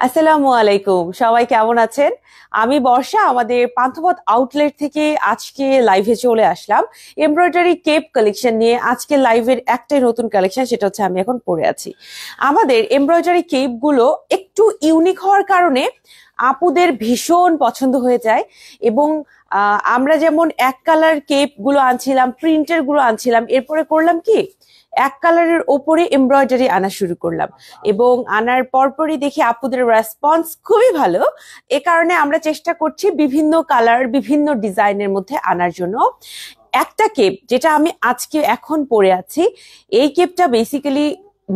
আসসালামু আলাইকুম, সবাই কেমন আছেন? আমি বর্ষা, আমাদের পান্থপথ আউটলেট থেকে আজকে লাইভে চলে আসলাম এমব্রয়ডারি কেপ কালেকশন নিয়ে। আজকে লাইভের একটাই নতুন কালেকশন, সেটা হচ্ছে আমি এখন পরে আছি। আমাদের এমব্রয়ডারি কেপ গুলো একটু ইউনিক হওয়ার কারণে আপুদের ভীষণ পছন্দ হয়ে যায়। এবং আমরা যেমন এক কালার কেপ গুলো আনছিলাম, প্রিন্টের গুলো আনছিলাম, এরপরে করলাম কি এক কালারের ওপরে এমব্রয়ডারি আনা শুরু করলাম। এবং আনার পরপরই দেখি আপুদের রেসপন্স খুবই ভালো। এ কারণে আমরা চেষ্টা করছি বিভিন্ন কালার, বিভিন্ন ডিজাইনের মধ্যে আনার জন্য। একটা কেপ যেটা আমি আজকে এখন পরে আছি, এই কেপটা বেসিক্যালি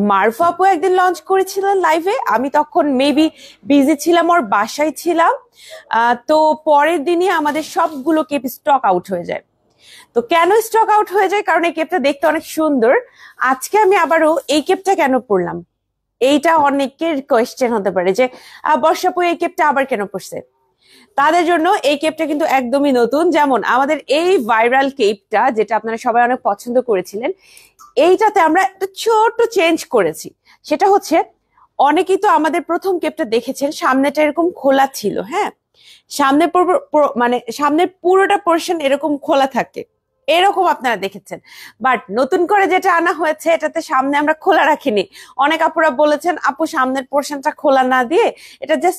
মারফা আপু একদিন লঞ্চ করেছিলেন লাইভে। আমি তখন মেবি বিজি ছিলাম, ওর বাসায় ছিলাম। তো পরের দিনই আমাদের সবগুলো কেপ স্টক আউট হয়ে যায়। তো কেন স্টক আউট হয়ে যায়? কারণ এই কেপটা দেখতে অনেক সুন্দর। আজকে আমি আবারও এই কেপটা কেন পরলাম, এইটা অনেকের কোয়েশ্চেন হতে পারে যে বর্ষাপু এই কেপটা আবার কেন পরছে। তাদের জন্য এই কেপটা কিন্তু একদমই নতুন। যেমন আমাদের এই ভাইরাল কেপটা, যেটা আপনারা সবাই অনেক পছন্দ করেছিলেন, এইটাতে আমরা একটা ছোট চেঞ্জ করেছি। সেটা হচ্ছে, অনেকেই তো আমাদের প্রথম কেপটা দেখেছেন, সামনেটা এরকম খোলা ছিল। হ্যাঁ, সামনে মানে সামনের পুরোটা পোর্শন এরকম খোলা থাকে, এরকম আপনারা দেখেছেন। বাট নতুন করে যেটা আনা হয়েছে, এটাতে সামনে আমরা খোলা রাখিনি। অনেক আপুরা বলেছেন আপু সামনের পোর্শনটা খোলা না দিয়ে এটা যে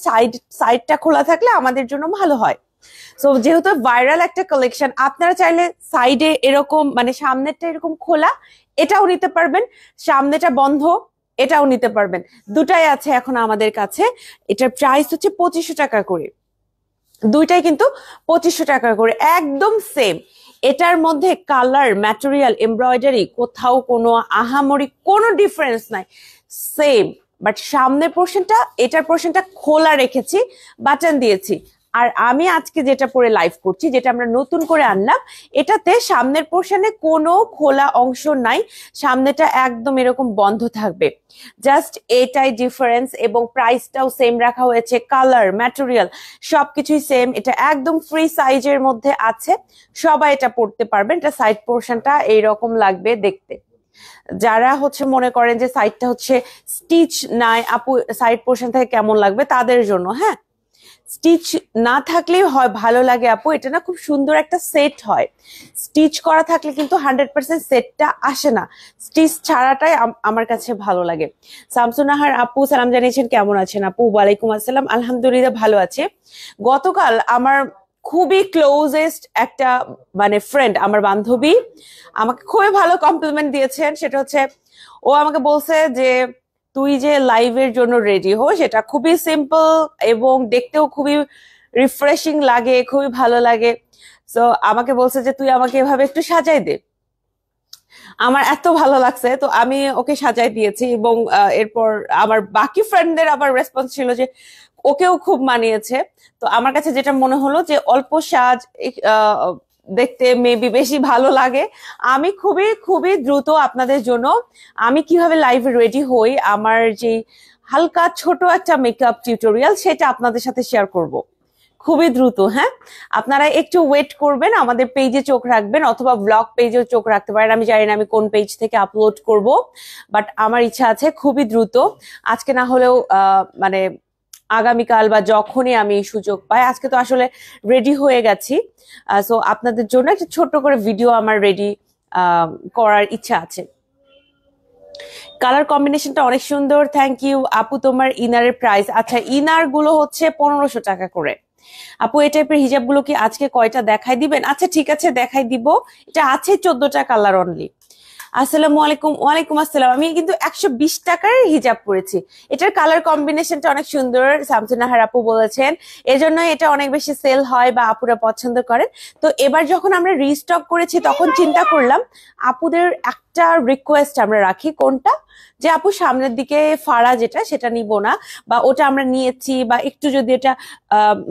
সাইডটা খোলা থাকলে আমাদের জন্য ভালো হয়। সো যেহেতু ভাইরাল একটা কালেকশন, আপনারা চাইলে সাইডে এরকম মানে সামনেরটা এরকম খোলা, এটাও নিতে পারবেন, সামনেটা বন্ধ এটাও নিতে পারবেন। দুটাই আছে এখন আমাদের কাছে। এটার প্রাইস হচ্ছে 2500 টাকা করে। দুইটাই কিন্তু 2500 টাকা করে, একদম সেম। এটার মধ্যে কালার, ম্যাটেরিয়াল, এমব্রয়ডারি কোথাও কোনো আহামরি কোনো ডিফারেন্স নাই, সেম। বাট সামনের পোর্শনটা, এটার পোর্শনটা খোলা রেখেছি, বাটন দিয়েছি। আর আমি আজকে যেটা পরে লাইভ করছি, যেটা আমরা নতুন করে আনলাম, এটাতে সামনের পোর্শনে কোনো খোলা অংশ নাই, সামনেটা একদম এরকম বন্ধ থাকবে। জাস্ট এটাই ডিফারেন্স। এবং প্রাইসটাও সেম রাখা হয়েছে, কালার, ম্যাটেরিয়াল সবকিছুই সেম। এটা একদম ফ্রি সাইজের মধ্যে আছে, সবাই এটা পড়তে পারবেন। এটা সাইড পোর্শনটা এইরকম লাগবে দেখতে। যারা হচ্ছে মনে করেন যে সাইডটা হচ্ছে স্টিচ নাই আপু, সাইড পোর্শন থেকে কেমন লাগবে, তাদের জন্য। হ্যাঁ, স্টিচ না থাকলেই হয়, ভালো লাগে আপু, এটা না খুব সুন্দর একটা সেট হয়। স্টিচ করা থাকলে কিন্তু 100% সেটটা আসে না, স্টিচ ছাড়াটাই আমার কাছে ভালো লাগে। শামসুনাহার আপু সালাম জানিয়েছেন, কেমন আছেন আপু? ওয়ালাইকুম আসসালাম, আলহামদুলিল্লাহ ভালো আছে। গতকাল আমার খুবই ক্লোজেস্ট একটা মানে ফ্রেন্ড, আমার বান্ধবী, আমাকে খুবই ভালো কমপ্লিমেন্ট দিয়েছেন। সেটা হচ্ছে, ও আমাকে বলছে যে তুই যে লাইভের জন্য রেডি হো, সেটা খুবই সিম্পল এবং দেখতেও খুবই রিফ্রেশিং লাগে, খুবই ভালো লাগে। তো আমাকে বলছে যে তুই আমাকে এভাবে একটু সাজাই দে। আমার এত ভালো লাগছে, তো আমি ওকে সাজাই দিয়েছি। এবং এরপর আমার বাকি ফ্রেন্ডদের আবার রেসপন্স ছিল যে ওকেও খুব মানিয়েছে। তো আমার কাছে যেটা মনে হলো যে অল্প সাজ দেখতে মেবি বেশি ভালো লাগে। আমি খুবই খুবই দ্রুত আপনাদের জন্য আমি কিভাবে লাইভে রেডি হই, আমার যে হালকা ছোট একটা মেকআপ টিউটোরিয়াল, সেটা আপনাদের সাথে শেয়ার করব খুবই দ্রুত। হ্যাঁ, আপনারা একটু ওয়েট করবেন, আমাদের পেজে চোখ রাখবেন, অথবা ব্লগ পেজেও চোখ রাখতে পারেন। আমি জানি না আমি কোন পেজ থেকে আপলোড করব, বাট আমার ইচ্ছা আছে খুবই দ্রুত, আজকে না হলেও মানে আগামীকাল বা যখনই আমি সুযোগ পাই। আজকে তো আসলে রেডি হয়ে গেছি, সো আপনাদের জন্য একটা ছোট্ট করে ভিডিও আমার রেডি করার ইচ্ছা আছে। কালার কম্বিনেশনটা অনেক সুন্দর, থ্যাংক ইউ আপু। তোমার ইনারের প্রাইস? আচ্ছা, ইনার গুলো হচ্ছে 1500 টাকা করে। আপু এই টাইপের হিজাব গুলো কি আজকে কয়টা দেখাই দিবেন? আচ্ছা ঠিক আছে, দেখাই দিব। এটা আছে 14টা কালার অনলি। আসসালামু আলাইকুম। ওয়ালাইকুম আসসালাম। আমি কিন্তু 120 টাকার হিজাব পরেছি। এটার কালার কম্বিনেশনটা অনেক সুন্দর, শামসুনাহার আপু বলেছেন, এজন্য এটা অনেক বেশি সেল হয় বা আপুরা পছন্দ করেন। তো এবার যখন আমরা রিস্টক করেছি, তখন চিন্তা করলাম আপুদের একটা রিকোয়েস্ট আমরা রাখি। কোনটা? যে আপু সামনের দিকে ফাড়া যেটা, সেটা নিব না, বা ওটা আমরা নিয়েছি, বা একটু যদি এটা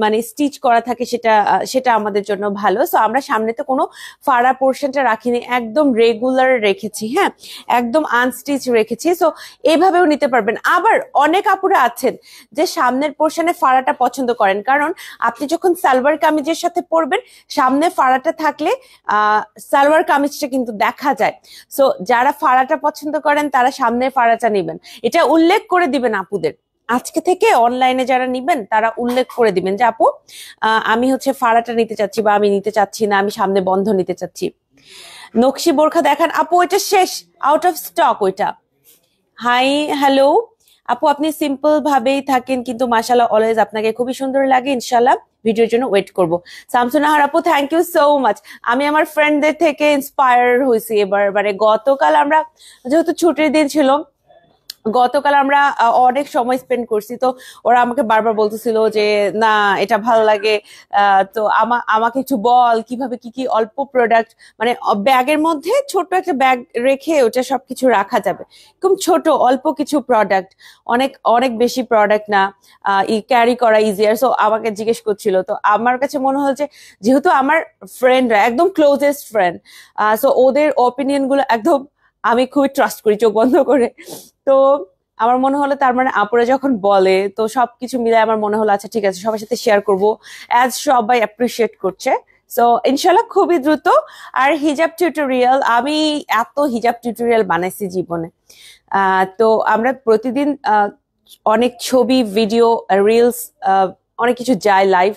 মানে স্টিচ করা থাকে সেটা সেটা আমাদের জন্য ভালো। সো আমরা সামনেতে কোনো ফাড়া পোর্শনটা রাখিনি, একদম রেগুলার রেখেছি। হ্যাঁ, একদম আনস্টিচ রেখেছি। সো এইভাবেও নিতে পারবেন। আবার অনেক আপুরা আছেন যে সামনের পোর্শনে ফাড়াটা পছন্দ করেন, কারণ আপনি যখন সালোয়ার কামিজের সাথে পরবেন, সামনে ফাড়াটা থাকলে সালোয়ার কামিজটা কিন্তু দেখা যায়। সো যারা ফাড়াটা পছন্দ করেন তারা সামনে ফাড়াটা নেবেন, এটা উল্লেখ করে দিবেন আপুদের। আজকে থেকে অনলাইনে যারা নিবেন তারা উল্লেখ করে দিবেন যে আপু আমি হচ্ছে ফাড়াটা নিতে চাচ্ছি বা আমি নিতে চাচ্ছি না, আমি সামনে বন্ধ নিতে চাচ্ছি। নকশি বোরখা দেখান আপু, ওইটা শেষ, আউট অফ স্টক ওইটা। হাই হ্যালো আপু, আপনি সিম্পল ভাবেই থাকেন কিন্তু মাশাআল্লাহ অলওয়েজ আপনাকে খুবই সুন্দর লাগে, ইনশাআল্লাহ ভিডিওর জন্য ওয়েট করব। শামসুনাহার আপু থ্যাংক ইউ সো মাচ। আমি আমার ফ্রেন্ডদের থেকে ইন্সপায়ার হয়েছি এবার। গতকাল আমরা যেহেতু ছুটির দিন ছিল, গতকাল আমরা অনেক সময় স্পেন্ড করছি, তো ওরা আমাকে বারবার বলতেছিল যে না এটা ভালো লাগে, তো আমাকে একটু বল কিভাবে কি কি অল্প প্রোডাক্ট, মানে ব্যাগের মধ্যে ছোট একটা ব্যাগ রেখে ওটা সবকিছু রাখা যাবে, খুব ছোট অল্প কিছু প্রোডাক্ট, অনেক অনেক বেশি প্রোডাক্ট না, ক্যারি করা ইজিয়ার। সো আমাকে জিজ্ঞেস করছিল, তো আমার কাছে মনে হল যে যেহেতু আমার ফ্রেন্ডরা একদম ক্লোজেস্ট ফ্রেন্ড, সো ওদের ওপিনিয়ন গুলো একদম আমি খুবই ট্রাস্ট করি চোখ বন্ধ করে। তো আমার মনে হলো তার মানে আপুরা যখন বলে তো সবকিছু মিলে আমার মনে হলো আচ্ছা ঠিক আছে সবার সাথে শেয়ার করবো, অ্যাজ সবাই অ্যাপ্রিসিয়েট করছে। সো ইনশাল্লাহ খুবই দ্রুত। আর হিজাব টিউটোরিয়াল, আমি এত হিজাব টিউটোরিয়াল বানাইছি জীবনে। তো আমরা প্রতিদিন অনেক ছবি, ভিডিও, রিলস, অনেক কিছু যায় লাইভ,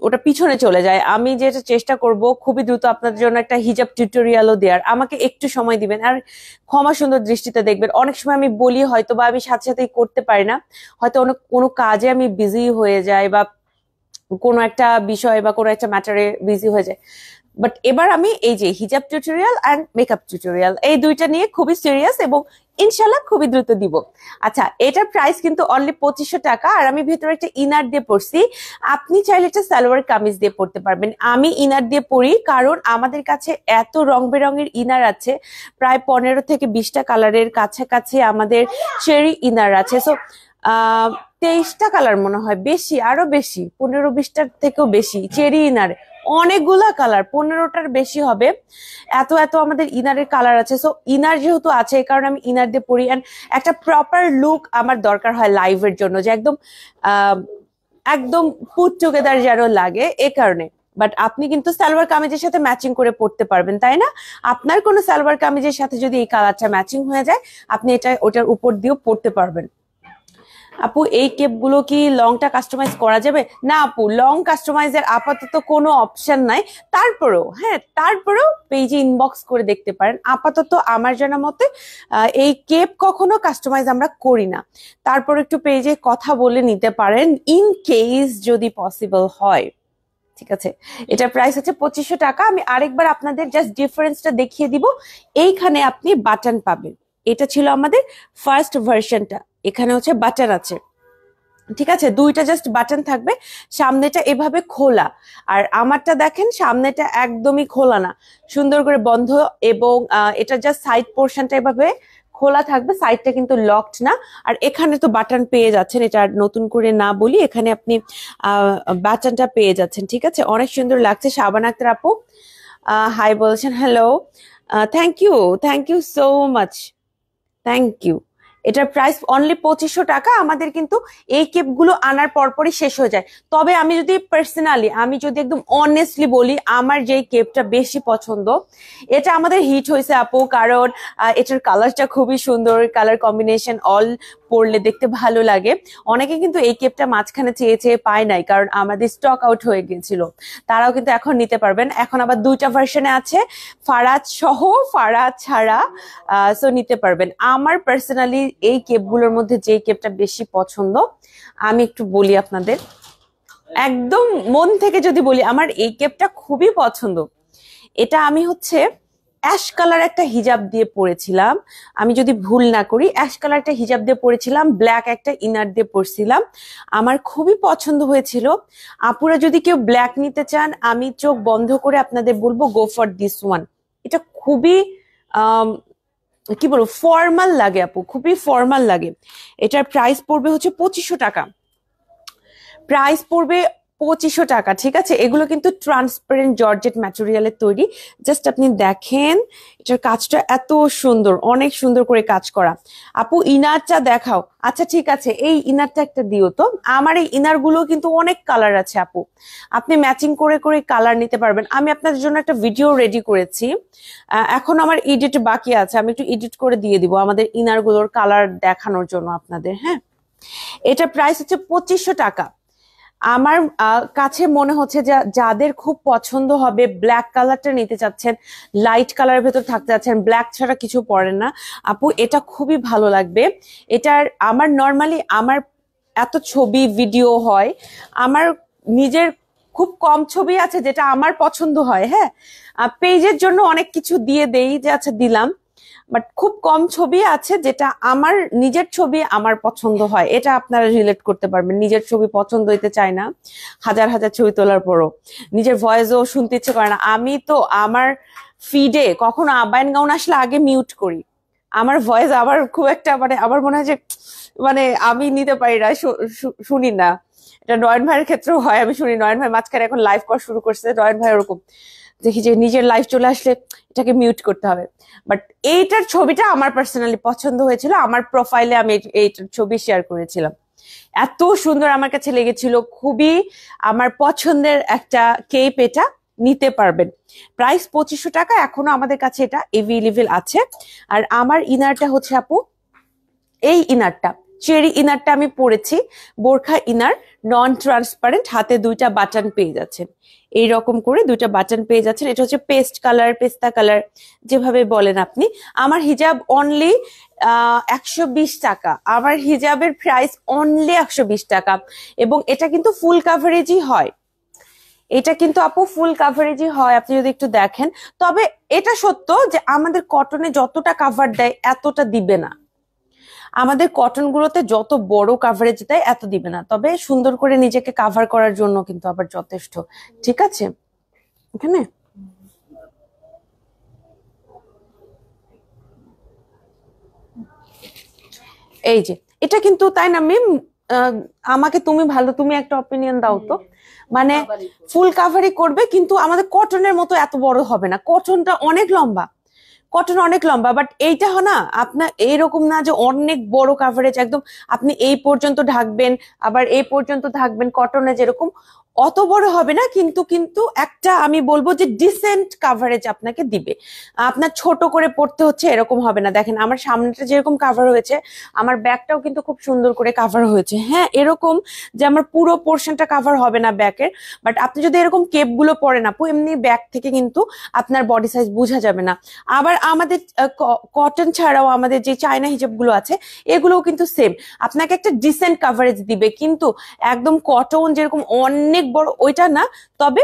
ওটা পিছনে চলে যায়। আমি যেটা চেষ্টা করব খুবই দ্রুত আপনাদের জন্য একটা হিজাব টিউটোরিয়ালও দেওয়ার, আমাকে একটু সময় দিবেন আর ক্ষমা সুন্দর দৃষ্টিতে দেখবেন। অনেক সময় আমি বলি হয়তো বা আমি সাথে সাথেই করতে পারি না, হয়তো অনেক কোনো কাজে আমি বিজি হয়ে যাই বা কোনো একটা বিষয় বা কোনো একটা ম্যাটারে বিজি হয়ে যায়। বাট এবার আমি এই যে হিজাব টিউটোরিয়াল অ্যান্ড মেকআপ টিউটোরিয়াল এই দুইটা নিয়ে খুবই সিরিয়াস এবং ইনশাল্লাহ খুবই দ্রুত দিব। আচ্ছা, এটার প্রাইস কিন্তু অনলি 2500 টাকা। আর আমি ভেতরে একটা ইনার দিয়ে পরছি, আপনি চাইলে একটা সালোয়ার কামিজ দিয়ে পরতে পারবেন। আমি ইনার দিয়ে পরি কারণ আমাদের কাছে এত রং বেরঙের ইনার আছে, প্রায় 15 থেকে 20টা কালারের কাছাকাছি আমাদের চেরি ইনার আছে। সো 23টা কালার মনে হয়, বেশি আরো বেশি, 15-20টার থেকেও বেশি চেরি ইনার, অনেকগুলা কালার, 15টার বেশি হবে। এত এত আমাদের ইনারের কালার আছে। সো ইনার যেহেতু আছে এই কারণে আমি ইনার দিয়ে পরি। অ্যান্ড একটা প্রপার লুক আমার দরকার হয় লাইভের জন্য, যে একদম একদম পুট টুগেদার যেন লাগে, এ কারণে। বাট আপনি কিন্তু সালোয়ার কামিজের সাথে ম্যাচিং করে পড়তে পারবেন, তাই না? আপনার কোনো সালোয়ার কামিজের সাথে যদি এই কালারটা ম্যাচিং হয়ে যায়, আপনি এটা ওটার উপর দিয়েও পড়তে পারবেন। আপু এই কেপগুলো কি লংটা কাস্টমাইজ করা যাবে? না আপু, লং কাস্টমাইজের আপাতত কোনো অপশন নাই। তারপরেও পেজে ইনবক্স করে দেখতে পারেন। আপাতত আমার জানা মতে এই কেপ কখনো কাস্টমাইজ আমরা করি না। তারপর একটু পেজে কথা বলে নিতে পারেন ইন কেস যদি পসিবল হয়। ঠিক আছে, এটা প্রাইস হচ্ছে 2500 টাকা। আমি আরেকবার আপনাদের জাস্ট ডিফারেন্সটা দেখিয়ে দিব। এইখানে আপনি বাটন পাবেন, এটা ছিল আমাদের ফার্স্ট ভার্সনটা, এখানে হচ্ছে বাটন আছে। ঠিক আছে, দুইটা জাস্ট বাটন থাকবে, সামনেটা এভাবে খোলা। আর আমারটা দেখেন সামনেটা একদমই খোলা না, সুন্দর করে বন্ধ, এবং এটা জাস্ট সাইড পোর্শনটা এভাবে খোলা থাকবে, সাইডটা কিন্তু লকড না। আর এখানে তো বাটন পেয়ে যাচ্ছেন, এটা নতুন করে না বলি, এখানে আপনি বাটনটা পেয়ে যাচ্ছেন। ঠিক আছে, অনেক সুন্দর লাগছে। শাবানা আক্তার আপু হাই বলছেন, hello, thank you so much, thank you. এটার প্রাইস অনলি 2500 টাকা। আমাদের কিন্তু এই কেপগুলো আনার পরপরই শেষ হয়ে যায়। তবে আমি যদি পার্সোনালি, আমি যদি একদম অনেস্টলি বলি, আমার যেই কেপটা বেশি পছন্দ, এটা আমাদের হিট হয়েছে আপু, কারণ এটার কালারটা খুবই সুন্দর, কালার কম্বিনেশন অল পরলে দেখতে ভালো লাগে। অনেকে কিন্তু এই কেপটা মাঝখানে চেয়ে চেয়ে পায় নাই, কারণ আমাদের স্টক আউট হয়ে গিয়েছিল। তারাও কিন্তু এখন নিতে পারবেন। এখন আবার দুইটা ভার্সনে আছে, ফারাজ সহ ফারাজ ছাড়া, সো নিতে পারবেন। আমার পার্সোনালি এই কেপগুলোর মধ্যে যে কেপটা বেশি পছন্দ, আমি একটু বলি আপনাদের, একদম মন থেকে যদি বলি, আমার এই কেপটা খুবই পছন্দ। এটা আমি হচ্ছে অ্যাশ কালার একটা হিজাব দিয়ে পরেছিলাম, আমি যদি ভুল না করি, অ্যাশ কালার একটা হিজাব দিয়ে পরেছিলাম, ব্ল্যাক একটা ইনার দিয়ে পরছিলাম, আমার খুবই পছন্দ হয়েছিল। আপুরা যদি কেউ ব্ল্যাক নিতে চান, আমি চোখ বন্ধ করে আপনাদের বলবো গো ফর দিস ওয়ান। এটা খুবই কি বলবো, ফর্মাল লাগে আপু, খুবই ফর্মাল লাগে। এটার প্রাইস পড়বে হচ্ছে 2500 টাকা, প্রাইস পড়বে 2500 টাকা। ঠিক আছে, এগুলো কিন্তু ট্রান্সপারেন্ট জর্জেট ম্যাটেরিয়ালের তৈরি। জাস্ট আপনি দেখেন এটার কাজটা এত সুন্দর, অনেক সুন্দর করে কাজ করা। আপু ইনারটা দেখাও। আচ্ছা ঠিক আছে, এই ইনারটা একটা দিও তো। আমার এই ইনার গুলো কিন্তু অনেক কালার আছে আপু, আপনি ম্যাচিং করে করে কালার নিতে পারবেন। আমি আপনাদের জন্য একটা ভিডিও রেডি করেছি, এখন আমার এডিট বাকি আছে, আমি একটু এডিট করে দিয়ে দিব আমাদের ইনার গুলোর কালার দেখানোর জন্য আপনাদের। হ্যাঁ, এটা প্রাইস হচ্ছে 2500 টাকা। আমার কাছে মনে হচ্ছে যে যাদের খুব পছন্দ হবে, ব্ল্যাক কালারটা নিতে চাচ্ছেন, লাইট কালারের ভেতর থাকতে চাচ্ছেন, ব্ল্যাক ছাড়া কিছু পরেন না আপু, এটা খুবই ভালো লাগবে। এটার আমার নর্মালি আমার এত ছবি ভিডিও হয়, আমার নিজের খুব কম ছবি আছে যেটা আমার পছন্দ হয়। হ্যাঁ, পেজের জন্য অনেক কিছু দিয়ে দেই যে আচ্ছা দিলাম, বাট খুব কম ছবি আছে যেটা আমার নিজের ছবি আমার পছন্দ হয়। এটা আপনারা রিলেট করতে পারবেন। নিজের ছবি পছন্দ হইতে চায় না, হাজার হাজার ছবি তোলার পরও নিজের ভয়েসও শুনতে ইচ্ছে করে না। আমি তো আমার ফিডে কখনো আবায়ন গাউন আসলে আগে মিউট করি। আমার ভয়েস আবার খুব একটা মানে আমার মনে হয় যে মানে আমি নিতে পারি না, শুনি না। এটা নয়ন ভাইয়ের ক্ষেত্রেও হয়, আমি শুনি। নয়ন ভাই মাঝখানে এখন লাইভ করা শুরু করছে, নয়ন ভাই ওরকম দেখি যে নিজের লাইভ চলে আসলে এটাকে মিউট করতে হবে। বাট এইটার ছবিটা আমার পার্সোনালি পছন্দ হয়েছিল, আমার প্রোফাইলে আমি এইটার ছবি শেয়ার করেছিলাম। এত সুন্দর আমার কাছে লেগেছিল, খুবই আমার পছন্দের একটা কেপ। এটা নিতে পারবেন, প্রাইস 2500 টাকা। এখনো আমাদের কাছে এটা এভেলেবেল আছে। আর আমার ইনারটা হচ্ছে আপু এই ইনারটা, চেরি ইনারটা আমি পরেছি, বোরখা ইনার, নন ট্রান্সপারেন্ট, হাতে 2টা বাটন পেয়ে যাচ্ছেন, এইরকম করে 2টা বাটন পেয়ে যাচ্ছেন। এটা হচ্ছে পেস্ট কালার, পেস্তা কালার যেভাবে বলেন আপনি। আমার হিজাব অনলি 120 টাকা। আমার হিজাবের প্রাইস অনলি 120 টাকা, এবং এটা কিন্তু ফুল কাভারেজই হয়। এটা কিন্তু আপু ফুল কাভারেজই হয়, আপনি যদি একটু দেখেন। তবে এটা সত্য যে আমাদের কটনে যতটা কাভার দেয় এতটা দিবে না, আমাদের কটন গুলোতে যত বড় কাভারেজ দেয় এত দিবে না। তবে সুন্দর করে নিজেকে কাভার করার জন্য কিন্তু আবার যথেষ্ট। ঠিক আছে, এখানে এই যে এটা কিন্তু তাই না মিম, আমাকে তুমি ভালো, তুমি একটা অপিনিয়ন দাও তো। মানে ফুল কাভারই করবে, কিন্তু আমাদের কটনের মতো এত বড় হবে না, কটনটা অনেক লম্বা, কটন অনেক লম্বা। বাট এইটা হয় না আপনার এইরকম না যে অনেক বড় কাভারেজ, একদম আপনি এই পর্যন্ত ঢাকবেন আবার এই পর্যন্ত ঢাকবেন, কটনে যেরকম অত বড় হবে না, কিন্তু কিন্তু একটা আমি বলবো যে ডিসেন্ট কাভারেজ আপনাকে দিবে। আপনার ছোট করে পড়তে হচ্ছে এরকম হবে না। দেখেন আমার সামনেটা যেরকম কাভার হয়েছে, আমার ব্যাকটাও কিন্তু খুব সুন্দর করে কাভার হয়েছে। হ্যাঁ, এরকম যে আমার পুরো পোর্শনটা কাভার হবে না ব্যাকের, বাট আপনি যদি এরকম কেপ গুলো পরেন আপু, এমনি ব্যাক থেকে কিন্তু আপনার বডি সাইজ বোঝা যাবে না। আবার আমাদের কটন ছাড়াও আমাদের যে চায়না হিজাব গুলো আছে এগুলোও কিন্তু সেম, আপনাকে একটা ডিসেন্ট কাভারেজ দিবে, কিন্তু একদম কটন যেরকম অনেক বড় ওইটা না, তবে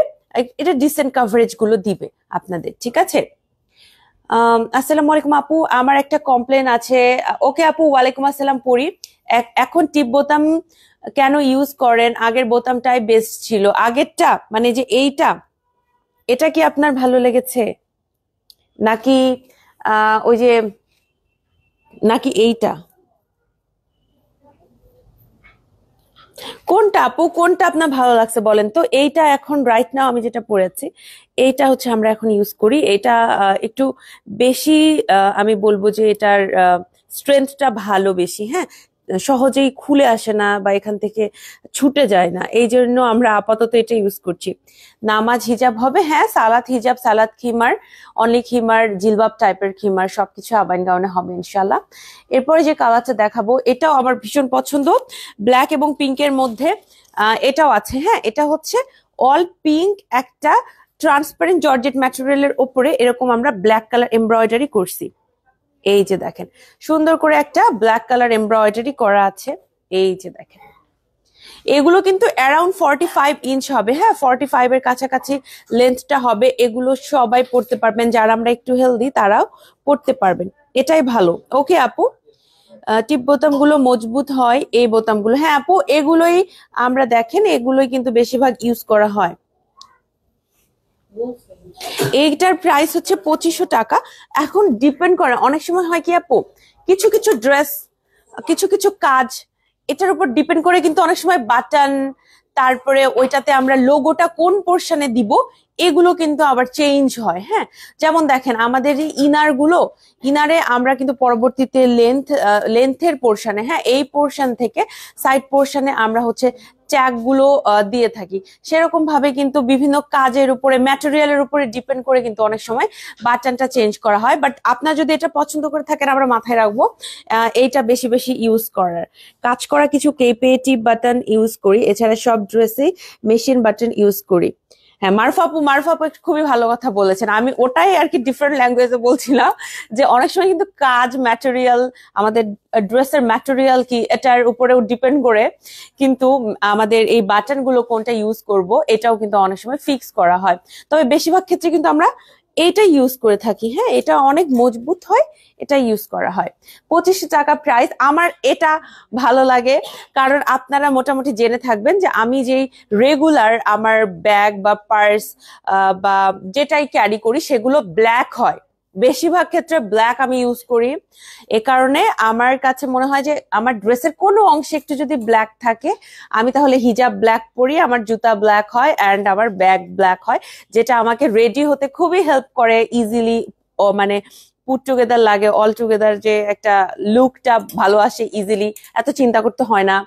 এটা ডিসেন্ট কাভারেজ গুলো দিবে আপনাদের। ঠিক আছে। আসসালামু আলাইকুম আপু, আমার একটা কমপ্লেন আছে। ওকে আপু, ওয়ালাইকুম আসসালাম পড়ি। এখন টিপ বোতাম কেন ইউজ করেন? আগের বোতামটাই বেস্ট ছিল। আগেরটা মানে যে এইটা, এটা কি আপনার ভালো লেগেছে নাকি ওই যে নাকি এইটা? কোনটা আপু, কোনটা আপনার ভালো লাগছে বলেন তো? এইটা এখন রাইট নাও আমি যেটা পড়েছি এইটা হচ্ছে আমরা এখন ইউজ করি। এটা একটু বেশি, আমি বলবো যে এটার স্ট্রেংথটা ভালো বেশি। হ্যাঁ, সহজেই খুলে আসে না বা এখান থেকে ছুটে যায় না, এই জন্য আমরা আপাতত এটা ইউজ করছি। নামাজ হিজাব হবে, হ্যাঁ সালাত হিজাব, সালাত খিমার, অনলি খিমার, জিলবাব টাইপের খিমার সবকিছু আবাইন গাউনে হবে ইনশাল্লাহ। এরপরে যে কালারটা দেখাবো এটাও আমার ভীষণ পছন্দ, ব্ল্যাক এবং পিঙ্কের মধ্যে এটাও আছে। হ্যাঁ, এটা হচ্ছে অল পিঙ্ক, একটা ট্রান্সপারেন্ট জর্জেট ম্যাটেরিয়ালের ওপরে এরকম আমরা ব্ল্যাক কালার এমব্রয়ডারি করছি। এই যে দেখেন সুন্দর করে একটা ব্ল্যাক কালার এমব্রয়ডারি করা আছে। এই যে দেখেন এগুলো কিন্তু অ্যারাউন্ড 45 ইঞ্চ হবে। হ্যাঁ, 45 এর কাছাকাছি লেন্থটা হবে। এগুলো সবাই পড়তে পারবেন, যারা আমরা একটু হেলদি তারাও পড়তে পারবেন, এটাই ভালো। ওকে আপু, টিপ বোতামগুলো মজবুত হয় এই বোতামগুলো। হ্যাঁ আপু, এগুলোই আমরা দেখেন এগুলোই কিন্তু বেশিরভাগ ইউজ করা হয়। এইটার প্রাইস হচ্ছে 2500 টাকা। এখন ডিপেন্ড করে, অনেক সময় হয় কি আপু, কিছু কিছু ড্রেস, কিছু কিছু কাজ এটার উপর ডিপেন্ড করে, কিন্তু অনেক সময় বাটন, তারপরে ওইটাতে আমরা লোগোটা কোন পোর্শনে দিব এগুলো কিন্তু আবার চেঞ্জ হয়। হ্যাঁ, যেমন দেখেন আমাদের এই ইনারে আমরা কিন্তু পরবর্তীতে লেন্থের পোর্শনে, হ্যাঁ এই পোর্শন থেকে সাইড পোর্শনে আমরা হচ্ছে ট্যাগ গুলো দিয়ে থাকি। সেরকম ভাবে কিন্তু বিভিন্ন কাজের উপরে, ম্যাটেরিয়ালের উপরে ডিপেন্ড করে কিন্তু অনেক সময় বাটনটা চেঞ্জ করা হয়। বাট আপনার যদি এটা পছন্দ করে থাকেন, আমরা মাথায় রাখবো এইটা বেশি বেশি ইউজ করার। কাজ করা কিছু কেপে টিপ বাটন ইউজ করি, এছাড়া সব ড্রেসে মেশিন বাটন ইউজ করি। হ্যাঁ, মারফাপু খুবই ভালো কথা বলেছেন। আমি ওটাই আর কি ডিফারেন্ট ল্যাঙ্গুয়েজে বলছিলাম যে অনেক সময় কিন্তু কাজ, ম্যাটেরিয়াল, আমাদের ড্রেসের ম্যাটেরিয়াল কি এটার উপরেও ডিপেন্ড করে কিন্তু আমাদের এই বাটন গুলো কোনটা ইউজ করব এটাও কিন্তু অনেক সময় ফিক্স করা হয়। তবে বেশিরভাগ ক্ষেত্রে কিন্তু আমরা এইটা ইউজ করে থাকি। হ্যাঁ, এটা অনেক মজবুত হয়, এটা ইউজ করা হয়। 25 টাকা প্রাইস। আমার এটা ভালো লাগে কারণ আপনারা মোটামুটি জেনে থাকবেন যে আমি যেই রেগুলার আমার ব্যাগ বা পার্স বা যেটাই ক্যারি করি সেগুলো ব্ল্যাক হয়, বেশিরভাগ ক্ষেত্রে ব্ল্যাক আমি ইউজ করি। এ কারণে আমার কাছে মনে হয় যে আমার ড্রেসের কোনো অংশে একটু যদি ব্ল্যাক থাকে, আমি তাহলে হিজাব ব্ল্যাক পরি, আমার জুতা ব্ল্যাক হয় অ্যান্ড আমার ব্যাগ ব্ল্যাক হয়, যেটা আমাকে রেডি হতে খুবই হেল্প করে। ইজিলি মানে পুট টুগেদার লাগে, অল টুগেদার যে একটা লুকটা ভালো আসে ইজিলি, এত চিন্তা করতে হয় না।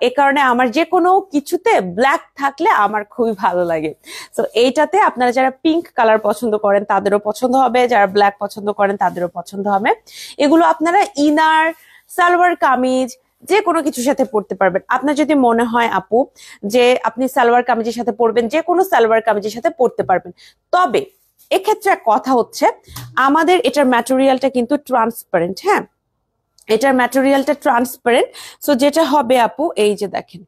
এ কারণে আমার যে কোনো কিছুতে ব্ল্যাক থাকলে আমার খুবই ভালো লাগে। তো এইটাতে আপনারা যারা পিঙ্ক কালার পছন্দ করেন তাদেরও পছন্দ হবে, যারা ব্ল্যাক পছন্দ করেন তাদেরও পছন্দ হবে। এগুলো আপনারা ইনার, সালোয়ার কামিজ যে কোনো কিছুর সাথে পরতে পারবেন। আপনার যদি মনে হয় আপু যে আপনি সালোয়ার কামিজের সাথে পরবেন, যে কোনো সালোয়ার কামিজের সাথে পরতে পারবেন। তবে এক্ষেত্রে এক কথা হচ্ছে, আমাদের এটার ম্যাটেরিয়ালটা কিন্তু ট্রান্সপারেন্ট। হ্যাঁ, এটার ম্যাটেরিয়ালটা ট্রান্সপারেন্ট। সো যেটা হবে আপু, এই যে দেখেন,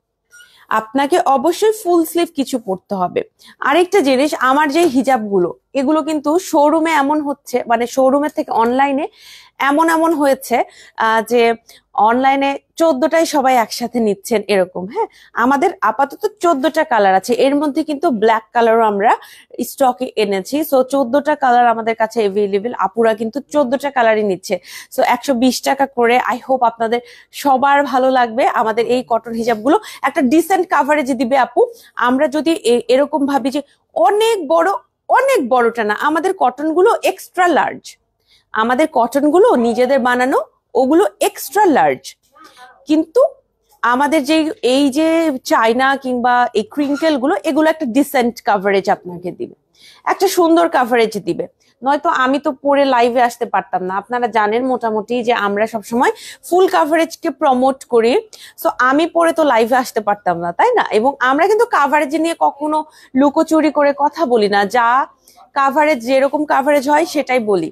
আপনাকে অবশ্যই ফুল স্লিভ কিছু পরতে হবে। আরেকটা জিনিস, আমার যে হিজাবগুলো এগুলো কিন্তু শোরুমে এমন হচ্ছে, মানে শোরুমের থেকে অনলাইনে এমন হয়েছে যে অনলাইনে 14টাই সবাই একসাথে নিচ্ছেন এরকম। হ্যাঁ, আমাদের আপাতত 14টা কালার আছে, এর মধ্যে কিন্তু ব্ল্যাক কালারও আমরা স্টকে এনেছি। সো 14টা কালার আমাদের কাছে এভেলেবেল, আপুরা কিন্তু 14টা কালারই নিচ্ছে। সো 120 টাকা করে। আই হোপ আপনাদের সবার ভালো লাগবে। আমাদের এই কটন হিজাবগুলো একটা ডিসেন্ট কাভারেজ দিবে আপু। আমরা যদি এরকম ভাবি যে অনেক বড়টা না, আমাদের কটন গুলো এক্সট্রা লার্জ, আমাদের কটন গুলো নিজেদের বানানো, ওগুলো এক্সট্রা লার্জ। কিন্তু আমাদের যে এই যে চায়না কিংবা এই ক্রিঙ্কেল গুলো, এগুলো একটা ডিসেন্ট কাভারেজ আপনাকে দিবে, একটা সুন্দর কাভারেজ দিবে। নয়তো আমি তো পরে লাইভে আসতে পারতাম না। আপনারা জানেন মোটামুটি যে আমরা সবসময় ফুল কাভারেজকে প্রমোট করি। সো আমি পরে তো লাইভে আসতে পারতাম না, তাই না? এবং আমরা কিন্তু কাভারেজ নিয়ে কখনো লুকোচুরি করে কথা বলি না, যা কাভারেজ, যেরকম কাভারেজ হয় সেটাই বলি।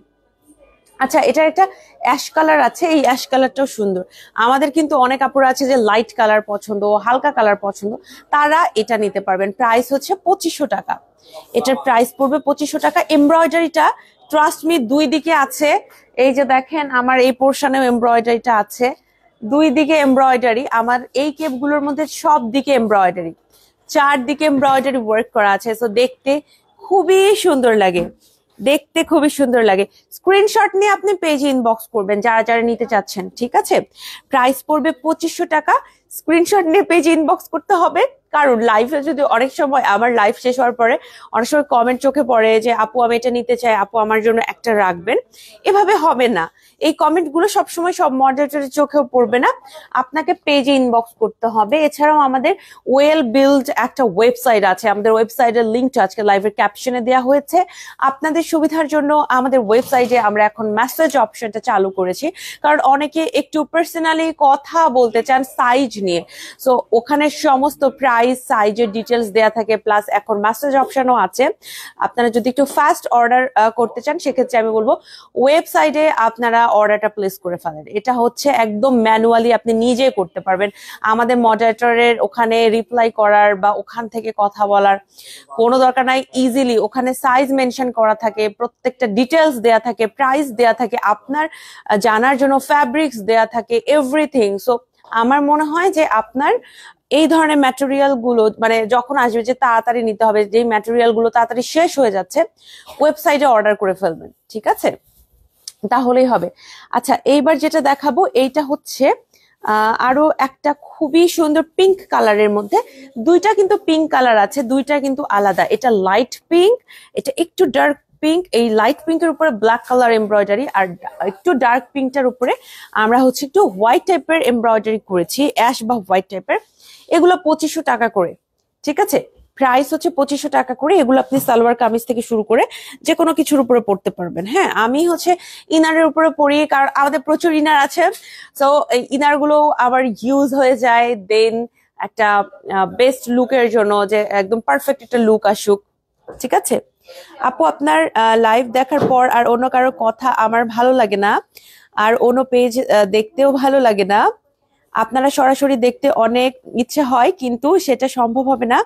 আচ্ছা, এটা একটা অ্যাশ কালার আছে, এই অ্যাশ কালারটাও সুন্দর। আমাদের কিন্তু অনেক আপুরা আছে যে লাইট কালার পছন্দ, হালকা কালার পছন্দ, তারা এটা নিতে পারবেন। প্রাইস হচ্ছে 2500 টাকা। এটার প্রাইস পড়বে 2500 টাকা। এমব্রয়ডারিটা ট্রাস্ট মি দুই দিকে আছে। এই যে দেখেন, আমার এই পোর্শনেও এমব্রয়ডারিটা আছে, দুই দিকে এমব্রয়ডারি। আমার এই কেপগুলোর মধ্যে সব দিকে এমব্রয়ডারি, চারদিকে এমব্রয়ডারি ওয়ার্ক করা আছে। সো দেখতে খুবই সুন্দর লাগে, দেখতে খুবই সুন্দর লাগে। স্ক্রিনশট নিয়ে আপনি পেজে ইনবক্স করবেন যারা যারা নিতে চাচ্ছেন, ঠিক আছে? প্রাইস পড়বে 2500 টাকা। স্ক্রিনশট নিয়ে পেজে ইনবক্স করতে হবে, কারণ লাইভে যদি অনেক সময় আমার লাইভ শেষ হওয়ার পরে অনেক সময় কমেন্ট চোখে পড়ে যে আপু আমি এটা নিতে চাই, আপু আমার জন্য একটা রাখবেন। এভাবে হবে না। এই কমেন্ট গুলো সবসময় সব মডারেটরের চোখেও পড়বে না, আপনাকে পেজে ইনবক্স করতে হবে। এছাড়াও আমাদের ওয়েল বিল্ড একটা ওয়েবসাইট আছে, আমাদের ওয়েবসাইটের লিঙ্কটা আজকে লাইভের ক্যাপশনে দেওয়া হয়েছে। আপনাদের সুবিধার জন্য আমাদের ওয়েবসাইটে আমরা এখন মেসেজ অপশনটা চালু করেছি, কারণ অনেকে একটু পার্সোনালি কথা বলতে চান সাইজ নিয়ে। সো ওখানে সমস্ত প্রাইস, সাইজের ডিটেলস দেয়া থাকে, প্লাস এখন মেসেজ অপশনও আছে। আপনারা যদি একটু ফাস্ট অর্ডার করতে চান, সেক্ষেত্রে আমি বলবো ওয়েবসাইটে আপনারা অর্ডারটা প্লেস করে ফেলেন। এটা হচ্ছে একদম ম্যানুয়ালি আপনি নিজে করতে পারবেন। আমাদের মডারেটরের ওখানে রিপ্লাই করার বা ওখান থেকে কথা বলার কোনো দরকার নাই। ইজিলি ওখানে সাইজ মেনশন করা থাকে, প্রত্যেকটা ডিটেলস দেয়া থাকে, প্রাইস দেয়া থাকে, আপনার জানার জন্য ফ্যাব্রিক্স দেয়া থাকে, এভরিথিং। সো আমার মনে হয় যে আপনার এই ধরনের ম্যাটেরিয়াল গুলো মানে যখন আসবে যে তাড়াতাড়ি নিতে হবে, যে ম্যাটেরিয়াল গুলো তাড়াতাড়ি শেষ হয়ে যাচ্ছে, ওয়েবসাইটে অর্ডার করে ফেলবেন, ঠিক আছে? তাহলেই হবে। আচ্ছা, এইবার যেটা দেখাবো এইটা হচ্ছে আরো একটা খুবই সুন্দর পিঙ্ক কালারের মধ্যে, দুইটা কিন্তু পিঙ্ক কালার আছে, দুইটা কিন্তু আলাদা। এটা লাইট পিঙ্ক, এটা একটু ডার্ক পিঙ্ক। এই লাইট পিঙ্কের উপরে ব্ল্যাক কালার এমব্রয়ডারি, আর একটু ডার্ক পিঙ্কটার উপরে আমরা হচ্ছে একটু হোয়াইট টাইপের এমব্রয়ডারি করেছি, অ্যাশ বা হোয়াইট টাইপের। এগুলো 2500 টাকা করে, ঠিক আছে? প্রাইস হচ্ছে 2500 টাকা করে। এগুলো আপনি সালোয়ার কামিজ থেকে শুরু করে যে কোনো কিছুর উপরে পড়তে পারবেন। হ্যাঁ, আমি হচ্ছে ইনারের উপরে পরি, কারণ আমাদের প্রচুর ইনার আছে। সো এই ইনার গুলো আবার ইউজ হয়ে যায়, দেন একটা বেস্ট লুকের জন্য, যে একদম পারফেক্ট একটা লুক আসুক, ঠিক আছে? আপু, আপনার লাইভ দেখার পর আর অন্য কারো কথা আমার ভালো লাগে না, আর অন্য পেজ দেখতেও ভালো লাগে না। আপনারা সরাসরি দেখতে অনেক ইচ্ছে হয়, কিন্তু সেটা সম্ভব হবে না।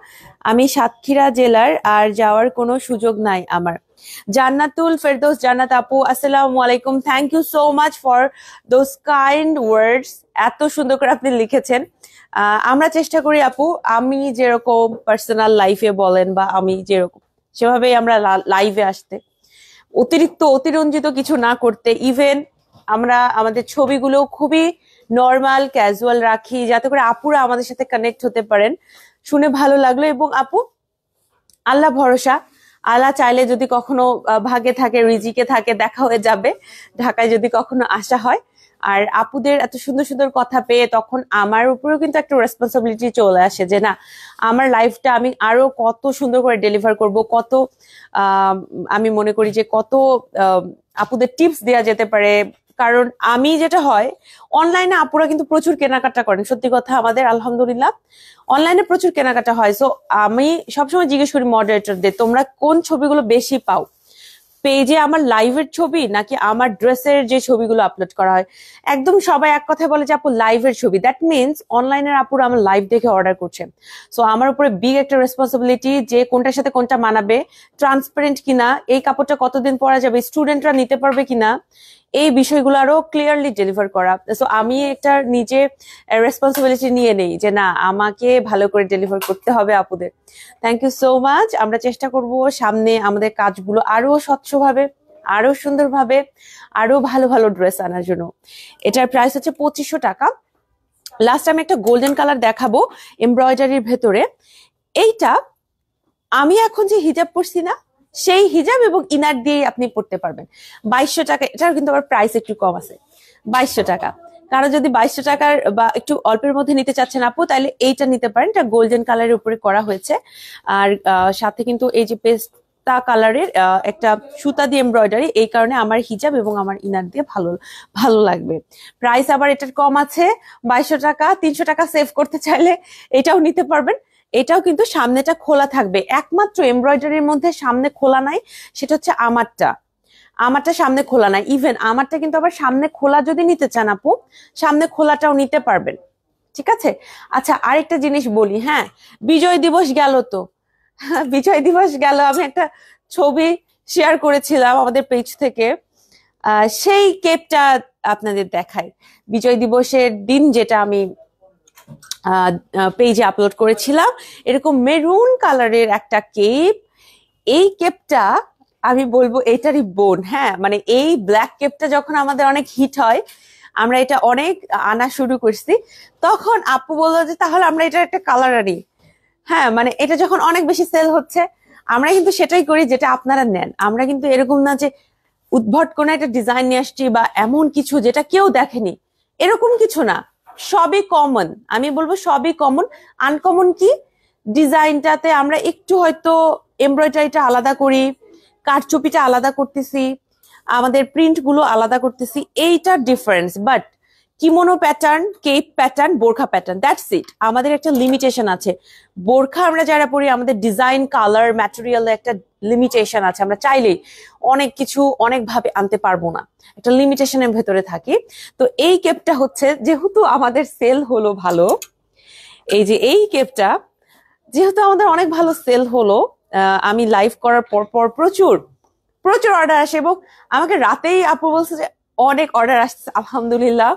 আমি সাতক্ষীরা জেলার, আর যাওয়ার কোনো সুযোগ নাই আমার। জান্নাতুল ফেরদৌস জান্নাত আপু, আসসালামু আলাইকুম। Thank you so much for those kind words. এত সুন্দর করে আপনি লিখেছেন। আমরা চেষ্টা করি আপু, আমি যেরকম পার্সোনাল লাইফে বলেন বা আমি যেরকম, সেভাবেই আমরা লাইভে আসতে, অতিরঞ্জিত কিছু না করতে। ইভেন আমরা আমাদের ছবিগুলো খুবই নর্মাল ক্যাজুয়াল রাখি, যাতে করে আপুরা আমাদের সাথে কানেক্ট হতে পারেন। শুনে ভালো লাগলো। এবং আপু, আল্লাহ ভরসা, আল্লাহ চাইলে যদি কখনো ভাগে থাকে, রিজিকে থাকে, দেখা হয়ে যাবে ঢাকায় যদি কখনো আসা হয়। আর আপুদের এত সুন্দর সুন্দর কথা পেয়ে তখন আমার উপরেও কিন্তু একটা রেসপন্সিবিলিটি চলে আসে, যে না, আমার লাইফটা আমি আরো কত সুন্দর করে ডেলিভার করব, কত আমি মনে করি যে কত আপুদের টিপস দেওয়া যেতে পারে। কারণ আমি যেটা হয়, অনলাইনে আপুরা কিন্তু প্রচুর কেনাকাটা করেন, সত্যি কথা, আমাদের আলহামদুলিল্লাহ অনলাইনে প্রচুর কেনাকাটা হয়। সো আমি সবসময় জিজ্ঞেস করি মডারেটরদের, তোমরা কোন ছবিগুলো বেশি পাও, পেজে আমার লাইভের ছবি নাকি আমার ড্রেসের যে ছবিগুলো আপলোড করা হয়? একদম সবাই এক কথায় বলে যে আপু লাইভের ছবি। দ্যাট মিনস অনলাইনের আপুরা আমার লাইভ দেখে অর্ডার করছে। সো আমার উপরে বিগ একটা রেসপন্সিবিলিটি, যে কোনটার সাথে কোনটা মানাবে, ট্রান্সপারেন্ট কিনা, এই কাপড়টা কতদিন পরা যাবে, স্টুডেন্টরা নিতে পারবে কিনা, এই বিষয়গুলো আরো ক্লিয়ারলি ডেলিভার করা। সো আমি একটা নিজে রেসপন্সিবিলিটি নিয়ে নেই যে না, আমাকে ভালো করে ডেলিভার করতে হবে আপুদের। Thank you so much. আমরা চেষ্টা করব সামনে আমাদের কাজগুলো আরো স্বচ্ছভাবে, আরো সুন্দরভাবে, আরো ভালো ভালো ড্রেস আনার জন্য। এটার প্রাইস হচ্ছে 2500 টাকা। লাস্ট আমি একটা গোল্ডেন কালার দেখাবো এমব্রয়ডারির ভেতরে। এইটা আমি এখন যে হিজাব পরছি না, সেই হিজাব এবং ইনার দিয়ে আপনি পড়তে পারবেন। 2200 টাকা। এটার কিন্তু আবার প্রাইস একটু কম আছে, 2200 টাকা। কারো যদি 2200 টাকার বা একটু অল্পের মধ্যে নিতে চাচ্ছেন আপু, তাহলে এইটা নিতে পারেন। এটা গোল্ডেন কালারের উপরে করা হয়েছে, আর সাথে কিন্তু এই যে পেস্তা কালারের একটা সুতা দিয়ে এমব্রয়ডারি, এই কারণে আমার হিজাব এবং আমার ইনার দিয়ে ভালো ভালো লাগবে। প্রাইস আবার এটার কম আছে, 2200 টাকা। 300 টাকা সেভ করতে চাইলে এটাও নিতে পারবেন। এটাও কিন্তু সামনেটা খোলা থাকবে, একমাত্র এমব্রয়ডারির মধ্যে সামনে খোলা নাই, সেটা হচ্ছে আমারটা সামনে খোলা নাই। ইভেন আমারটা কিন্তু আবার সামনে খোলা যদি নিতে চান আপু, সামনে খোলাটাও নিতে পারবেন, ঠিক আছে? আচ্ছা, আরেকটা জিনিস বলি। হ্যাঁ, বিজয় দিবস গেল তো, বিজয় দিবস গেল, আমি একটা ছবি শেয়ার করেছিলাম আমাদের পেজ থেকে, সেই কেপটা আপনাদের দেখাই। বিজয় দিবসের দিন যেটা আমি পেজে আপলোড করেছিলাম, এরকম মেরুন কালারের একটা কেপ। এই কেপটা আমি বলবো এটারই বোন। হ্যাঁ, মানে এই ব্ল্যাক কেপটা যখন আমাদের অনেক হিট হয়, আমরা এটা অনেক আনা শুরু করছি, তখন আপু বললো যে তাহলে আমরা এটার একটা কালার আনি। হ্যাঁ, মানে এটা যখন অনেক বেশি সেল হচ্ছে, আমরা কিন্তু সেটাই করি যেটা আপনারা নেন। আমরা কিন্তু এরকম না যে উদ্ভট কোনো একটা ডিজাইন নিয়ে আসছি বা এমন কিছু যেটা কেউ দেখেনি, এরকম কিছু না। সবই কমন, আমি বলবো সবই কমন। আনকমন কি, ডিজাইনটাতে আমরা একটু হয়তো এমব্রয়ডারিটা আলাদা করি, কারচুপিটা আলাদা করতেছি, আমাদের প্রিন্ট গুলো আলাদা করতেছি, এইটা difference. But kimono pattern, cape pattern, বোরখা প্যাটার্ন, দ্যাটস ইট। আমাদের একটা লিমিটেশন আছে। বোরখা আমরা যারা পরি, আমাদের ডিজাইন, কালার, ম্যাটেরিয়ালে একটা লিমিটেশন আছে। আমরা চাইলেই অনেক কিছু অনেক ভাবে আনতে পারবো না, একটা লিমিটেশনের ভেতরে থাকি। তো এই কেপটা হচ্ছে, যেহেতু আমাদের সেল হলো ভালো, এই যে এই কেপটা যেহেতু আমাদের অনেক ভালো সেল হলো, আমি লাইভ করার পর পর প্রচুর প্রচুর অর্ডার আসে, এবং আমাকে রাতেই আপু বলছে যে অনেক অর্ডার আসছে, আলহামদুলিল্লাহ।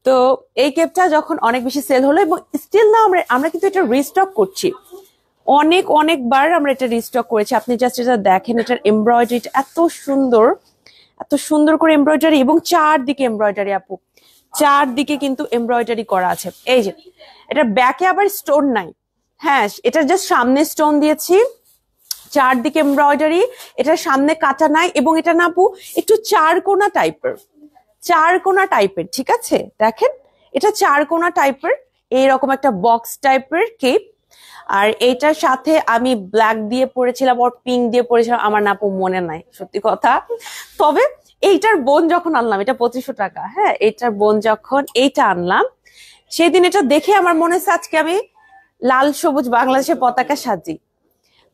তো এই কেপটা যখন অনেক বেশি সেল হলো, এবং স্টিল না আমরা কিন্তু এটা রিস্টক করছি, অনেকবার আমরা এটা রিস্টক করেছি। আপনি জাস্ট এটা দেখেন, এটার এমব্রয়ডারিটা এত সুন্দর, এত সুন্দর করে এমব্রয়ডারি, এবং চারদিকে এমব্রয়ডারি আপু, চারদিকে কিন্তু এমব্রয়ডারি করা আছে। এই যে এটা ব্যাকে আবার স্টোন নাই, হ্যাঁ এটা জাস্ট সামনে স্টোন দিয়েছি, চারদিকে এমব্রয়ডারি, এটার সামনে কাটা নাই, এবং এটা না আপু একটু চারকোনা টাইপের, চারকোনা টাইপের, ঠিক আছে দেখেন এটা চারকোনা টাইপের, এইরকম একটা বক্স টাইপের কেপ। আর এইটার সাথে আমি ব্ল্যাক দিয়ে পরেছিলাম আর পিঙ্ক দিয়ে পরেছিলাম, আমার না আপু মনে নাই সত্যি কথা। তবে এইটার বোন যখন আনলাম, এটা 2500 টাকা, হ্যাঁ এইটার বোন যখন এইটা আনলাম সেদিন এটা দেখে আমার মনে হচ্ছে আজকে আমি লাল সবুজ বাংলাদেশের পতাকা সাজি।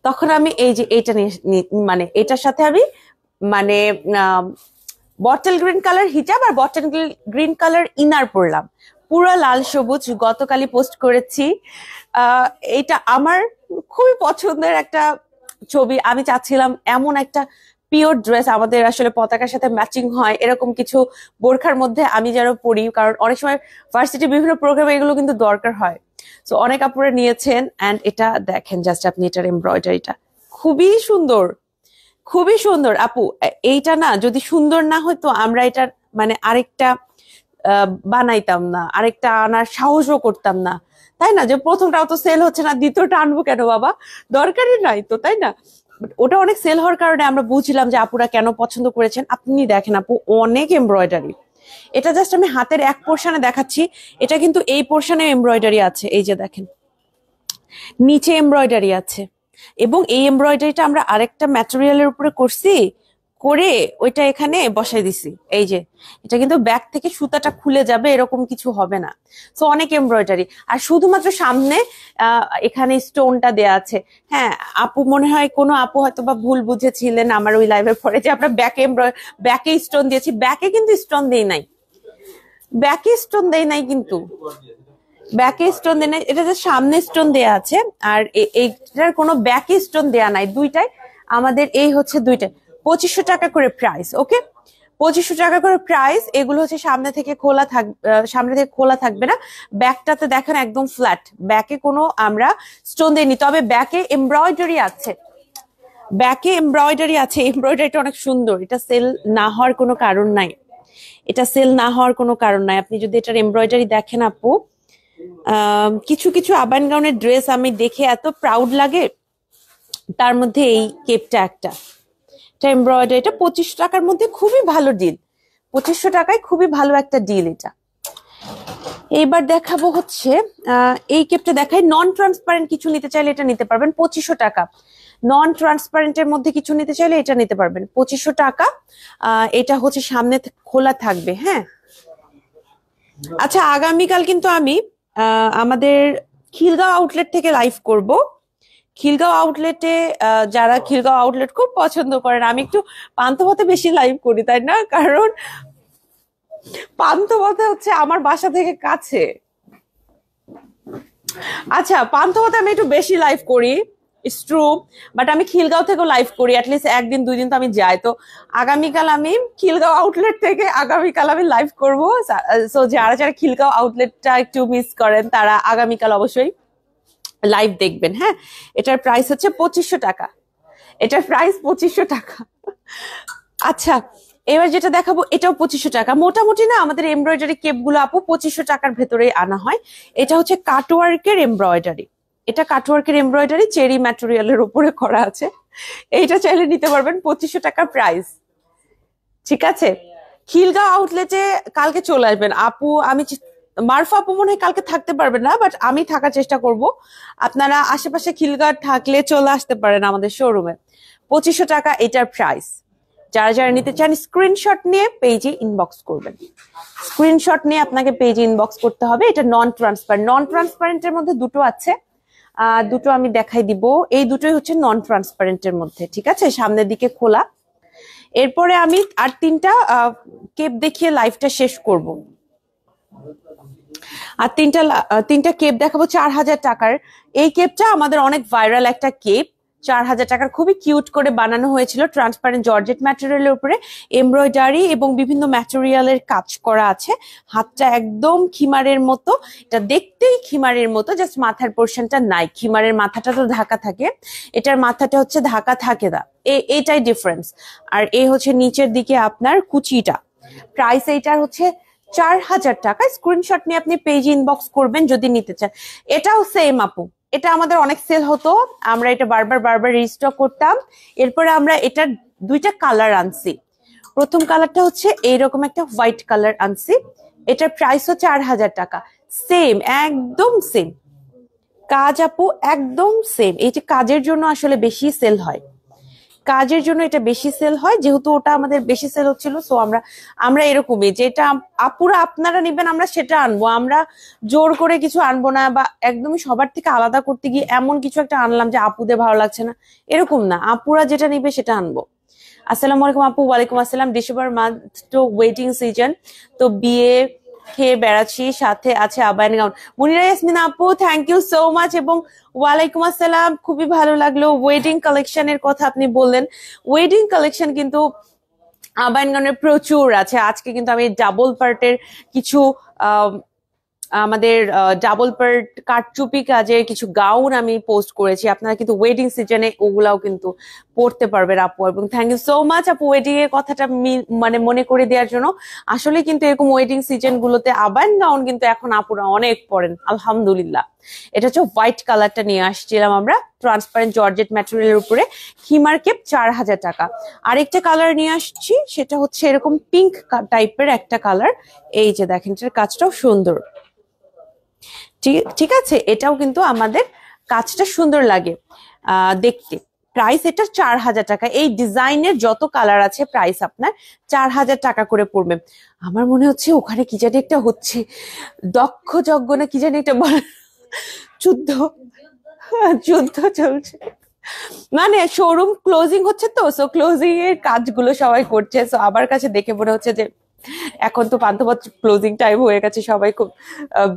তখন আমি এই যে এইটা মানে এটার সাথে আমি মানে বটল গ্রিন কালার হিজাব আর বটল গ্রিন কালার ইনার পরলাম, পুরো লাল সবুজ, গতকালই পোস্ট করেছি। এটা আমার খুবই পছন্দের একটা ছবি। আমি চাচ্ছিলাম এমন একটা পিওর ড্রেস আমাদের আসলে পতাকার সাথে ম্যাচিং হয় এরকম কিছু বোরখার মধ্যে আমি যেন পরি, কারণ অনেক সময় ভার্সিটি বিভিন্ন প্রোগ্রামে এগুলো কিন্তু দরকার হয়। তো অনেক আপুরা নিয়েছেন। অ্যান্ড এটা দেখেন জাস্ট আপনি এটার এমব্রয়ডারিটা খুবই সুন্দর, খুবই সুন্দর আপু। এইটা না যদি সুন্দর না হতো আমরা এটার মানে আরেকটা বানাইতাম না, আরেকটা আনার সাহসও করতাম না, তাই না? যে প্রথমটাও তো সেল হচ্ছে না, দ্বিতীয়টা আনবো কেন বাবা, দরকারই নাই তো, তাই না? ওটা অনেক সেল হওয়ার কারণে আমরা বুঝছিলাম যে আপুরা কেন পছন্দ করেছেন। আপনি দেখেন আপু অনেক এমব্রয়ডারি, এটা জাস্ট আমি হাতের এক পোর্শনে দেখাচ্ছি, এটা কিন্তু এই পোর্শনে এমব্রয়ডারি আছে, এই যে দেখেন নিচে এমব্রয়ডারি আছে, এবং এই এমব্রয়ডারিটা আমরা আরেকটা ম্যাটেরিয়ালের উপরে করছি, করে ওইটা এখানে বসাই দিছি। এই যে এটা কিন্তু ব্যাক থেকে সুতাটা খুলে যাবে এরকম কিছু হবে না। তো অনেক এমব্রয়ডারি, আর শুধুমাত্র সামনে এখানে স্টোনটা দেয়া আছে। হ্যাঁ আপু মনে হয় কোনো আপু হয়তো বা ভুল বুঝেছিলেন আমার ওই লাইভের পরে যে আমরা ব্যাকে স্টোন দিয়েছি, ব্যাকে কিন্তু স্টোন দেই নাই, ব্যাকে স্টোন দেই নাই, কিন্তু ব্যাকে স্টোন দেয় নাই, এটা যে সামনে স্টোন দেয়া আছে, আর এইটার কোনো ব্যাকে স্টোন দেয়া নাই, দুইটাই আমাদের এই হচ্ছে দুইটাই 2500 টাকা করে প্রাইস। ওকে 2500 টাকা করে প্রাইস। এগুলো হচ্ছে সামনে থেকে খোলা থাকবে, সামনে থেকে খোলা থাকবে না, ব্যাকটাতে দেখেন একদম ফ্ল্যাট, ব্যাকে কোনো আমরা স্টোন দেইনি, তবে ব্যাকে এমব্রয়ডারি আছে, ব্যাকে এমব্রয়ডারি আছে, এমব্রয়ডারিটা অনেক সুন্দর, এটা সেল না হওয়ার কোনো কারণ নাই, এটা সেল না হওয়ার কোনো কারণ নাই। আপনি যদি এটার এমব্রয়ডারি দেখেন আপু, কিছু কিছু আবান গাউনের ড্রেস আমি দেখে এত প্রাউড লাগে, তার মধ্যে এই কেপটা একটা, এটা এমব্রয়ডারি, এটা 2500 টাকার মধ্যে খুবই ভালো ডিল, 2500 টাকায় খুবই ভালো একটা ডিল এটা। এইবার দেখাবো হচ্ছে এই কেপটা দেখাই, নন ট্রান্সপারেন্ট কিছু নিতে চাইলে এটা নিতে পারবেন 2500 টাকা, নন ট্রান্সপারেন্টের মধ্যে কিছু নিতে চাইলে এটা নিতে পারবেন 2500 টাকা। এটা হচ্ছে সামনে খোলা থাকবে, হ্যাঁ। আচ্ছা আগামীকাল কিন্তু আমি আমাদের খিলগাঁও আউটলেট থেকে লাইভ করব। খিলগাঁও আউটলেটে যারা খিলগাঁও আউটলেট খুব পছন্দ করেন, আমি একটু পান্থপথে বেশি লাইভ করি, তাই না? কারণ পান্থপথে হচ্ছে আমার বাসা থেকে কাছে। আচ্ছা পান্থপথে আমি একটু বেশি লাইভ করি, ইটস ট্রু, বাট আমি খিলগাঁও থেকেও লাইভ করি, অ্যাটলিস্ট একদিন দুই দিন তো আমি যাই। তো আগামীকাল আমি খিলগাঁও আউটলেট থেকে আগামীকাল আমি লাইভ করবো। সো যারা যারা খিলগাঁও আউটলেটটা একটু মিস করেন তারা আগামীকাল অবশ্যই লাইভ দেখবেন, হ্যাঁ। এটার প্রাইস হচ্ছে 2500 টাকা, এটার প্রাইস 2500 টাকা। আচ্ছা এবার যেটা দেখাবো এটাও 2500 টাকা। মোটামুটি না আমাদের এমব্রয়ডারি কেপ গুলো আপু 2500 টাকার ভেতরেই আনা হয়। এটা হচ্ছে কাটওয়ার্কের এমব্রয়ডারি, এটা কাটওয়ার্কের এমব্রয়ডারি চেরি ম্যাটেরিয়ালের উপরে করা আছে। এইটা চাইলে নিতে পারবেন 2500 টাকা প্রাইস, ঠিক আছে। খিলগাঁও আউটলেটে কালকে চলে আসবেন আপু, আমি মারফা আপু মনে হয় কালকে থাকতে পারবেন না, বাট আমি থাকার চেষ্টা করব। আপনারা আশেপাশে খিলগাঁও থাকলে চলে আসতে পারেন আমাদের শোরুমে। 2500 টাকা এটার প্রাইস। যারা যারা নিতে চান স্ক্রিনশট নিয়ে পেজে ইনবক্স করবেন, স্ক্রিনশট নিয়ে আপনাকে পেজে ইনবক্স করতে হবে। এটা নন ট্রান্সপারেন্ট, নন ট্রান্সপারেন্টের মধ্যে দুটো আছে, দুটো আমি দেখাই দিব। এই দুটোই হচ্ছে নন ট্রান্সপারেন্টের মধ্যে, ঠিক আছে, সামনের দিকে খোলা। এরপরে আমি আর কেপ দেখিয়ে লাইভটা শেষ করব। আর তিনটা কেপ দেখাবো 4000 টাকার। এই কেপটা আমাদের অনেক ভাইরাল একটা কেপ, 4000 টাকার, খুবই কিউট করে বানানো হয়েছিল, ট্রান্সপারেন্ট জর্জেট ম্যাটেরিয়ালের উপরে এমব্রয়ডারি এবং বিভিন্ন ম্যাটেরিয়ালের কাজ করা আছে। হাতটা একদম খিমারের মতো, এটা দেখতেই খিমারের মতো, জাস্ট মাথার পোর্শনটা নাই, খিমারের মাথাটা তো ঢাকা থাকে, এটার মাথাটা হচ্ছে ঢাকা থাকে না, এইটাই ডিফারেন্স। আর এই হচ্ছে নিচের দিকে আপনার কুচিটা। প্রাইস এইটার হচ্ছে 4,000 টাকা। স্ক্রিনশট নিয়ে আপনি পেজ ইনবক্স করবেন যদি নিতে চান। এটাও সেম আপু, এটা আমাদের অনেক সেল হতো, আমরা এটা বারবার বারবার রিস্টক করতাম। এরপরে আমরা এটার দুইটা কালার আনছি। প্রথম কালারটা হচ্ছে এইরকম একটা হোয়াইট কালার আনছি, এটার প্রাইসও 4,000 টাকা। সেম, একদম সেম কাজ আপু, একদম সেম। এই যে কাজের জন্য আসলে বেশি সেল হয়, কাজের জন্য এটা বেশি সেল হয়, যেহেতু ওটা আমাদের বেশি সেল হচ্ছিল। সো আমরা আমরা এরকমই, যেটা আপুরা আপনারা নিবেন আমরা সেটা আনবো, আমরা জোর করে কিছু আনবো না, বা একদমই সবার থেকে আলাদা করতে গিয়ে এমন কিছু একটা আনলাম যে আপুদের ভালো লাগছে না, এরকম না। আপুরা যেটা নিবে সেটা আনবো। আসসালামু আলাইকুম আপু। ওয়ালাইকুম আসসালাম। ডিসেম্বর মান্থ তো ওয়েটিং সিজন, তো বিয়ে খেয়ে বেড়াচ্ছি, সাথে আছে আবায়ান গাউন। মুনিরা ইয়াসমিন আপু, থ্যাংক ইউ সো মাচ এবং ওয়ালাইকুম আসসালাম। খুবই ভালো লাগলো ওয়েডিং কালেকশনের কথা আপনি বললেন। ওয়েডিং কালেকশন কিন্তু আবায়ান গাউনের প্রচুর আছে। আজকে কিন্তু আমি ডাবল পার্টের কিছু আমাদের ডাবল পার্ট কারচুপি কাজের কিছু গাউন আমি পোস্ট করেছি, আপনারা কিন্তু ওয়েডিং সিজনে ওগুলাও কিন্তু পড়তে পারবেন আপু। এবং থ্যাংক ইউ সো মাচ আপু ওয়েডিং এর কথাটা মানে মনে করে দেওয়ার জন্য। আসলে কিন্তু এরকম ওয়েডিং সিজন গুলোতে আবায়ান গাউন কিন্তু এখন আপুরা অনেক পড়েন আলহামদুলিল্লাহ। এটা হচ্ছে হোয়াইট কালারটা নিয়ে আসছিলাম আমরা, ট্রান্সপারেন্ট জর্জেট ম্যাটেরিয়ালের উপরে, হিমার কেপ 4,000 টাকা। আরেকটা কালার নিয়ে আসছি, সেটা হচ্ছে এরকম পিঙ্ক টাইপের একটা কালার। এই যে দেখেন, এটার কাজটাও সুন্দর, ঠিক আছে, এটাও কিন্তু আমাদের কাজটা সুন্দর লাগে দেখতে। প্রাইস এটা 4,000 টাকা। এই ডিজাইনের যত কালার আছে প্রাইস আপনার 4,000 টাকা করে পড়বে। আমার মনে হচ্ছে ওখানে কি জানি একটা হচ্ছে, দক্ষ যজ্ঞ না কি জানি একটা যুদ্ধ যুদ্ধ চলছে, মানে শোরুম ক্লোজিং হচ্ছে তো, সো ক্লোজিং এর কাজগুলো সবাই করছে। সো আমার কাছে দেখে মনে হচ্ছে যে এখন তো পান্থপথ ক্লোজিং টাইম হয়ে গেছে, সবাই খুব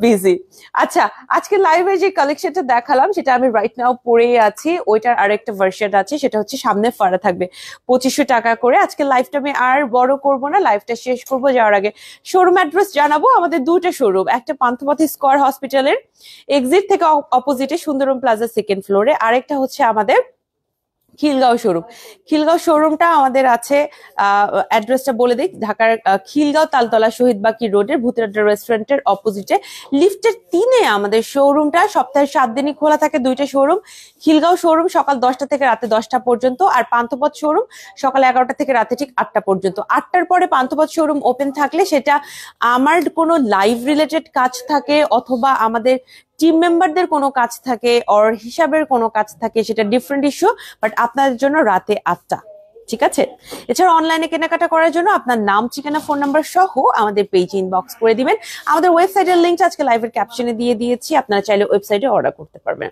বিজি। আচ্ছা, আজকে লাইভে যে কালেকশনটা দেখালাম সেটা আমি রাইট নাও পরে আছি, ওইটার আরেকটা ভার্সন আছে, সেটা হচ্ছে সামনে ফাড়া থাকবে 2,500 টাকা করে। আজকে লাইভটা আমি আর বড় করব না, লাইভটা শেষ করব, যাওয়ার আগে শোরুম অ্যাড্রেস জানাবো। আমাদের দুটো শোরুম, একটা পান্থপথ স্কয়ার হসপিটালের এক্সিট থেকে অপোজিটে সুন্দরম প্লাজা সেকেন্ড ফ্লোরে, আরেকটা হচ্ছে আমাদের খিলগাঁও শোরুম। খিলগাঁও শোরুমটা আমাদের আছে, অ্যাড্রেসটা বলে দিই, ঢাকার খিলগাঁও তালতলা শহীদ বাকি রোডের ভূতের আড্ডা রেস্টুরেন্টের অপোজিটে লিফটের 3-এ আমাদের শোরুমটা। সপ্তাহে 7 দিনই খোলা থাকে দুইটা শোরুম। খিলগাঁও শোরুম সকাল 10টা থেকে রাতে 10টা পর্যন্ত, আর পান্থপথ শোরুম সকাল 11টা থেকে রাতে ঠিক 8টা পর্যন্ত। 8টার পরে পান্থপথ শোরুম ওপেন থাকলে সেটা আমার কোনো লাইভ রিলেটেড কাজ থাকে, অথবা আমাদের টিম মেম্বারদের কোনো কাজ থাকে, অর হিসাবের কোনো কাজ থাকে, সেটা ডিফারেন্ট ইস্যু, বাট আপনাদের জন্য রাতে 8টা, ঠিক আছে। এছাড়া অনলাইনে কেনাকাটা করার জন্য আপনার নাম, ঠিকানা, ফোন নাম্বার সহ আমাদের পেজে ইনবক্স করে দিবেন। আমাদের ওয়েবসাইটের লিঙ্কটা আজকে লাইভের ক্যাপশনে দিয়ে দিয়েছি, আপনারা চাইলে ওয়েবসাইটে অর্ডার করতে পারবেন।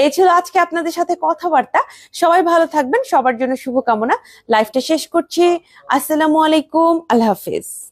এই ছিল আজকে আপনাদের সাথে কথাবার্তা। সবাই ভালো থাকবেন, সবার জন্য শুভকামনা। লাইভটা শেষ করছি। আসসালামু আলাইকুম, আল্লাহ হাফিজ।